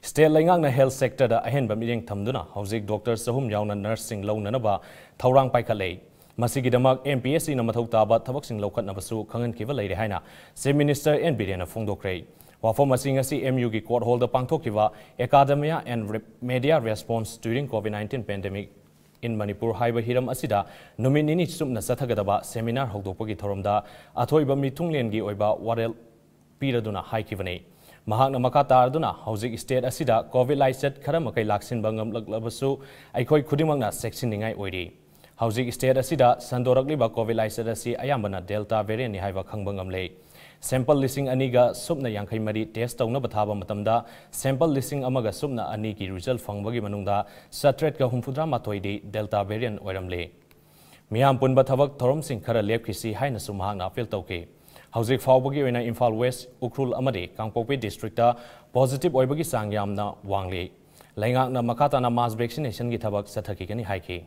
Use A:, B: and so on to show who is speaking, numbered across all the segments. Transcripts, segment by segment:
A: State Lengang Health Sector da ahen ba mireng thamduna hauzik doctor sahum yauna nursing launanaba thaurang paikhalei masigi damak MPSC na mathau taba thabaksing lokhatnabasu khangan kiba leire haina Chief Minister N Birena phongdokrei wafom asing asi MU gi court hall da pangthokiba academia and media response during COVID-19 pandemic in Manipur haiba hiram asida nominini sumna sathagadaba seminar hogdokpagi thoromda athoiba mitunglen gi oiba warel piraduna haikivani Mahakna Makatarduna, Housing State Asida, COVID Lyset, Karamakai Laksin Bangam Labasu, Aikoi Kudimanga, Sexingai Oidi. Housing State Asida, Sandorakliba COVID Lyset Asi, Ayambana Delta variant Haiva Kangbangam Lay. Sample listing Aniga, Subna Yankai Mari, test of Nabataba Matamda, sample listing Amaga Subna Aniki, result Fangbagi Manunda, Satretka Humfudra Matoidi, Delta variant Oramlay. Miam Punbatavak, Torom Sing Kara Lepkisi, Haina Sumahana, Filtoke. Housing Fawbagi in Imphal West, Ukrul Amadi, Kangpopi District, positive Oibagi Sangyam na Wangli. Langang na Makata na mass vaccination gitabak sa Takikani Haiki.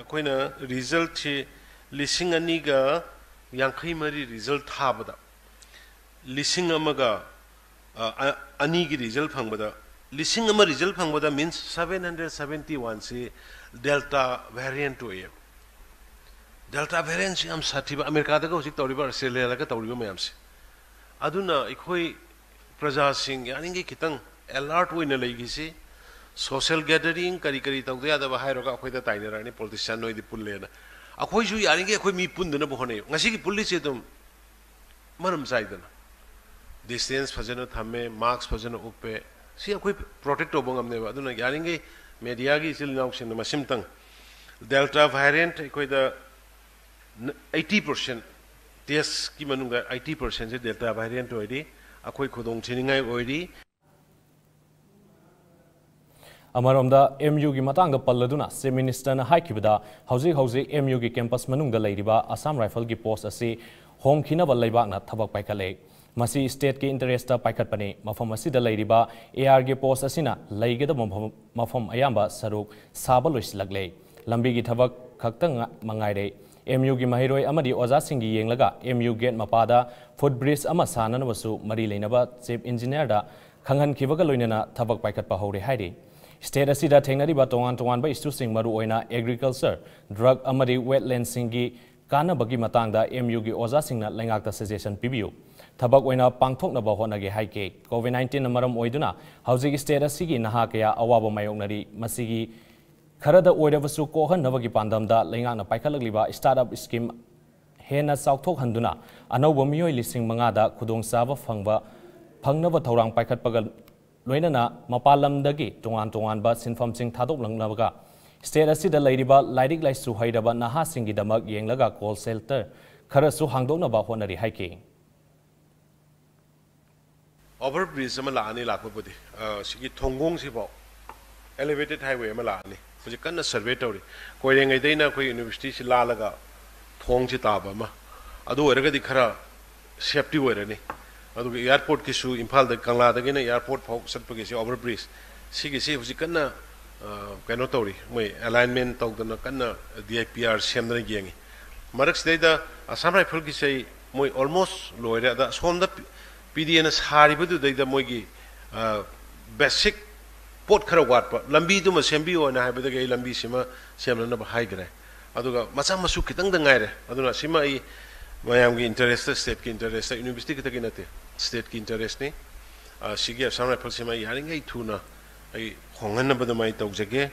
B: Akoina result lising aniga Yankai Mari result habada. Lising amaga anigi result hangbada. Lising ama result hangbada means 771 si Delta variant to a. Delta variant am sativa America da hojik tawriba Australia la ka tawriba mayam se aduna ikhoi praja sing yaningi kitang alert oina leigi se social gathering kari tawde ya da hairo ka khoi da tainera ni politician noi di pullena akhoi ju yaningi akhoi mi pundana bo hone ngasi ki pulli se dum maram saidana distance phajana thame marks phajana uppe si akhoi protect obongam ne aduna yaningi media gi sil nauk sin masim tang Delta variant ikhoi da 80% test ki manunga 80% se Delta variant oidi akoi khodong chiningai oidi
A: Amaromda MU gi matangda palladuna Chief Minister na haikibada hauji MU gi campus manungda leiriba Assam Rifle gi post asi home khinaba leibak na thabak paikale masi state ki interest ta paikat pani mafam asida leiriba AR gi post asina leigeda mafam ayamba saruk saba loislagle lambi gi thabak khaktang mangaire MU gi mahiroi amadi oza singi yenglaga MU gate mapada footbridge ama sanana wasu mari leinaba chief engineer da khangan kibaga loinana thabak paikat pa hore hairi state asida thengnari ba tongan ba issue sing maru oina agriculture drug amadi wetland singi kana bagi matangda MU gi oza singna lengakta suggestion pibiu thabak oina pangthokna ba honage haike COVID-19 namaram oiduna hauji state asigi naha kaya awaba mayoknari masigi Karada Oidabasu Kohan Navagi Pandamda, Langana Paikalagliba, startup scheme Hena Southok Handuna, Anobomio listing Mangada, Kudong Sava Fangba, Pangnava Torang Paikat Pagal, Luenana, Mapalam Dagi, Tongan Ba, Sinfam Sing Tadok Langnavaga. State Asida Ladyba, Lidik Lai Suhaidaba, Naha Singi Damag, Yanglaga, call shelter, Karasu Hangdona Bahonari Hike.
B: Overbridge Malani Lakopudi, Siki Tongong Sibo, elevated highway Malani. Because you can't survey it. Going a day now, university Lalaga, Tong Chitaba, Ado Erga Kara, safety were any. Ado airport Kishu, Impal the Kangla, again, airport Serpagisi overbridge. Sigisi, Sikana, Canotori, my alignment of the Nakana, the IPR, Shamra Yang. Marks data, as some people say, Moy almost lower that's on the PDNS Haribu, the Mogi basic. Port Karawat, Lambi to Masembio and I have the gay Lambi Sima, Sema number high grade. Aduga, Masamasu Kitang the Nire, Aduna Sima, Mayam interested, state interested, university state interest. She gave some Sima Yaring a tuna, a Hongan number the might of Zage,